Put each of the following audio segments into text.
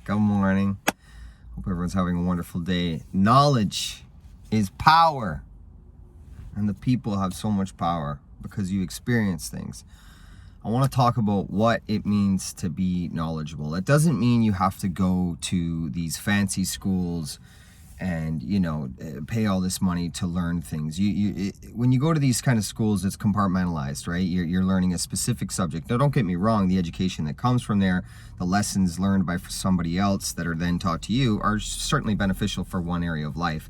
Good morning. Hope everyone's having a wonderful day. Knowledge is power. And the people have so much power because you experience things. I want to talk about what it means to be knowledgeable. It doesn't mean you have to go to these fancy schools and, pay all this money to learn things. When you go to these kind of schools, it's compartmentalized, right? You're learning a specific subject. Now, don't get me wrong. The education that comes from there, the lessons learned by somebody else that are then taught to you are certainly beneficial for one area of life.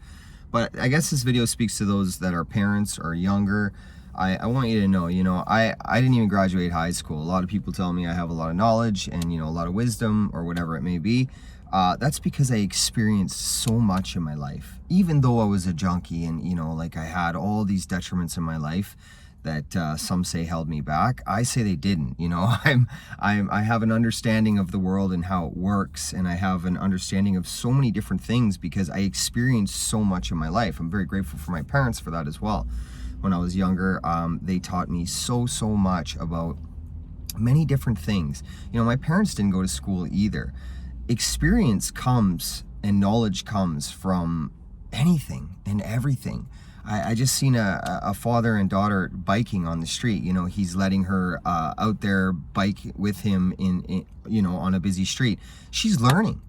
But I guess this video speaks to those that are parents or younger. I want you to know, I didn't even graduate high school. A lot of people tell me I have a lot of knowledge and, a lot of wisdom or whatever it may be. That's because I experienced so much in my life. Even though I was a junkie and, I had all these detriments in my life that some say held me back, I say they didn't. I have an understanding of the world and how it works, and I have an understanding of so many different things because I experienced so much in my life. I'm very grateful for my parents for that as well. When I was younger, they taught me so much about many different things. My parents didn't go to school either. Experience comes and knowledge comes from anything and everything. I just seen a father and daughter biking on the street. He's letting her out there bike with him in on a busy street. She's learning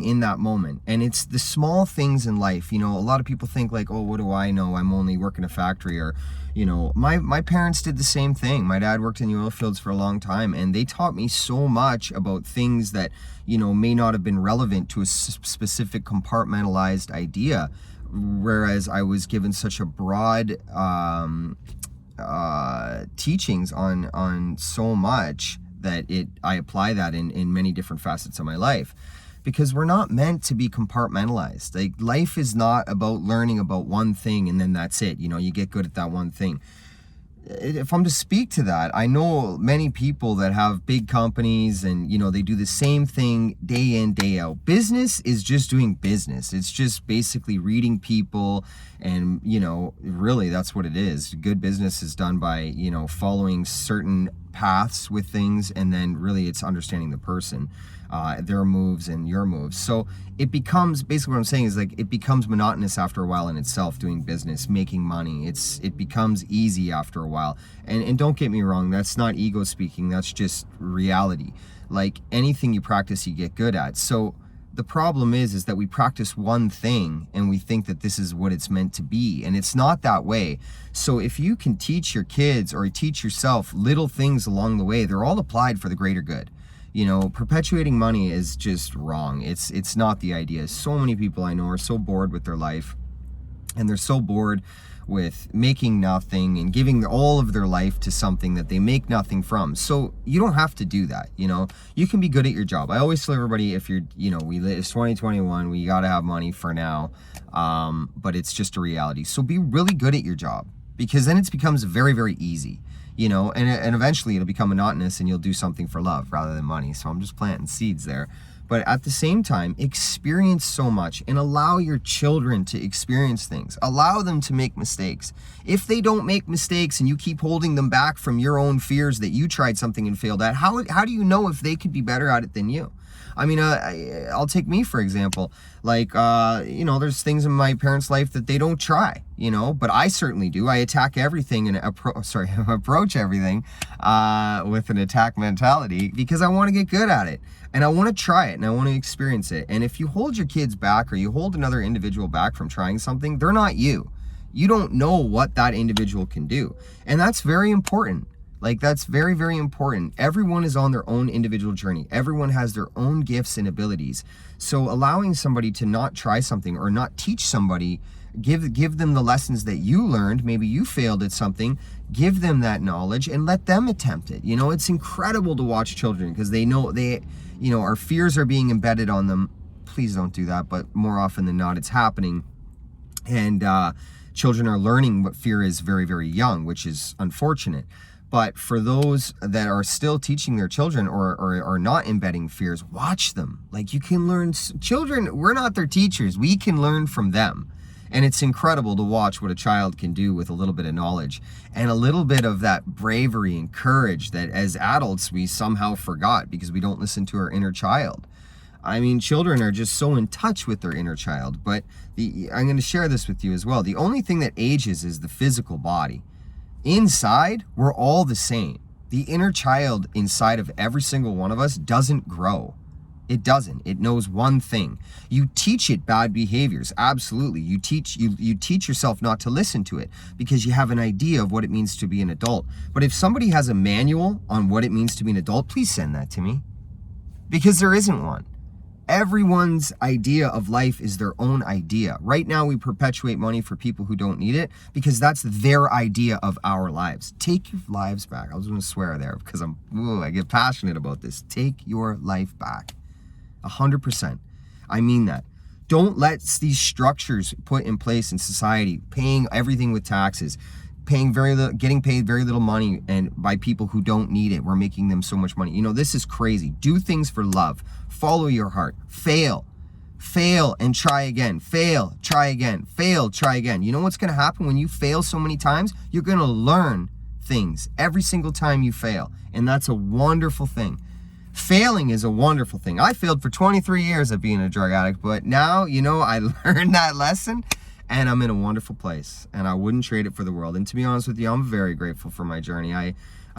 in that moment. And it's the small things in life. A lot of people think like, oh, what do I know? I'm only working a factory. Or, my parents did the same thing. My dad worked in the oil fields for a long time, and they taught me so much about things that, may not have been relevant to a specific compartmentalized idea. Whereas I was given such a broad teachings on so much that I apply that in many different facets of my life. Because we're not meant to be compartmentalized. Like, life is not about learning about one thing and then that's it. You get good at that one thing. If I'm to speak to that, I know many people that have big companies and, they do the same thing day in, day out. Business is just doing business. It's just basically reading people and, really that's what it is. Good business is done by, following certain paths with things, and then really it's understanding the person, their moves and your moves. So it becomes, basically what I'm saying is like, it becomes monotonous after a while in itself, doing business, making money. It becomes easy after a while. And don't get me wrong, that's not ego speaking, that's just reality. Like anything you practice, you get good at. So the problem is that we practice one thing and we think that this is what it's meant to be, and it's not that way. So if you can teach your kids or teach yourself little things along the way, they're all applied for the greater good. Perpetuating money is just wrong. It's not the idea. So many people I know are so bored with their life, and they're so bored with making nothing and giving all of their life to something that they make nothing from. So you don't have to do that. You can be good at your job. I always tell everybody, if you're, it's 2021, we got to have money for now. But it's just a reality. So be really good at your job, because then it becomes very, very easy. And eventually it'll become monotonous and you'll do something for love rather than money. So I'm just planting seeds there. But at the same time, experience so much and allow your children to experience things. Allow them to make mistakes. If they don't make mistakes and you keep holding them back from your own fears that you tried something and failed at, how do you know if they could be better at it than you? I mean, I'll take me for example. Like, there's things in my parents' life that they don't try, but I certainly do. I attack everything and approach everything with an attack mentality because I want to get good at it. And I want to try it and I want to experience it. And if you hold your kids back or you hold another individual back from trying something, they're not you. You don't know what that individual can do. And that's very important. Like, that's very, very important. Everyone is on their own individual journey. Everyone has their own gifts and abilities. So allowing somebody to not try something or not teach somebody, give them the lessons that you learned. Maybe you failed at something. Give them that knowledge and let them attempt it. It's incredible to watch children because they know our fears are being embedded on them. Please don't do that. But more often than not, it's happening. And children are learning what fear is very, very young, which is unfortunate. But for those that are still teaching their children or are not embedding fears, watch them. Like, you can learn. Children, we're not their teachers. We can learn from them. And it's incredible to watch what a child can do with a little bit of knowledge and a little bit of that bravery and courage that as adults we somehow forgot because we don't listen to our inner child. I mean, children are just so in touch with their inner child. But I'm going to share this with you as well. The only thing that ages is the physical body. Inside, we're all the same. The inner child inside of every single one of us doesn't grow. It doesn't. It knows one thing. You teach it bad behaviors. Absolutely. You teach yourself not to listen to it because you have an idea of what it means to be an adult. But if somebody has a manual on what it means to be an adult, please send that to me, because there isn't one. Everyone's idea of life is their own idea. Right now, we perpetuate money for people who don't need it because that's their idea of our lives. Take your lives back. I was going to swear there because I get passionate about this. Take your life back. 100%. I mean that. Don't let these structures put in place in society, paying everything with taxes, paying very little, getting paid very little money, and by people who don't need it. We're making them so much money. You know, this is crazy. Do things for love. Follow your heart. Fail and try again. Fail, try again. Fail, try again. You know what's going to happen when you fail so many times? You're going to learn things every single time you fail. And that's a wonderful thing. Failing is a wonderful thing. I failed for 23 years of being a drug addict, but now, you know, I learned that lesson and I'm in a wonderful place and I wouldn't trade it for the world. And to be honest with you, I'm very grateful for my journey. I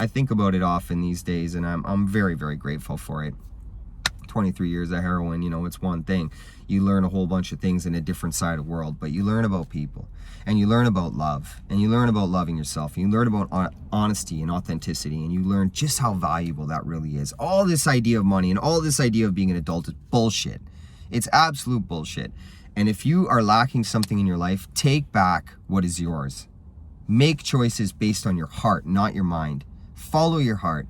think about it often these days and I'm very, very grateful for it. 23 years of heroin, you know, it's one thing. You learn a whole bunch of things in a different side of the world, but you learn about people and you learn about love and you learn about loving yourself and you learn about honesty and authenticity and you learn just how valuable that really is. All this idea of money and all this idea of being an adult is bullshit. It's absolute bullshit. And if you are lacking something in your life, take back what is yours. Make choices based on your heart, not your mind. Follow your heart.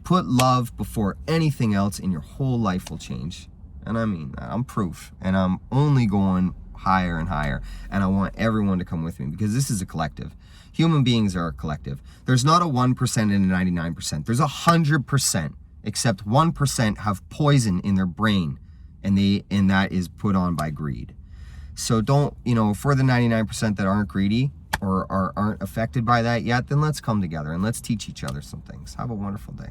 Put love before anything else and your whole life will change. And I mean that. I'm proof. And I'm only going higher and higher. And I want everyone to come with me because this is a collective. Human beings are a collective. There's not a 1% and a 99%. There's 100%, except 1% have poison in their brain. And that is put on by greed. So don't, you know, for the 99% that aren't greedy or aren't affected by that yet, then let's come together and let's teach each other some things. Have a wonderful day.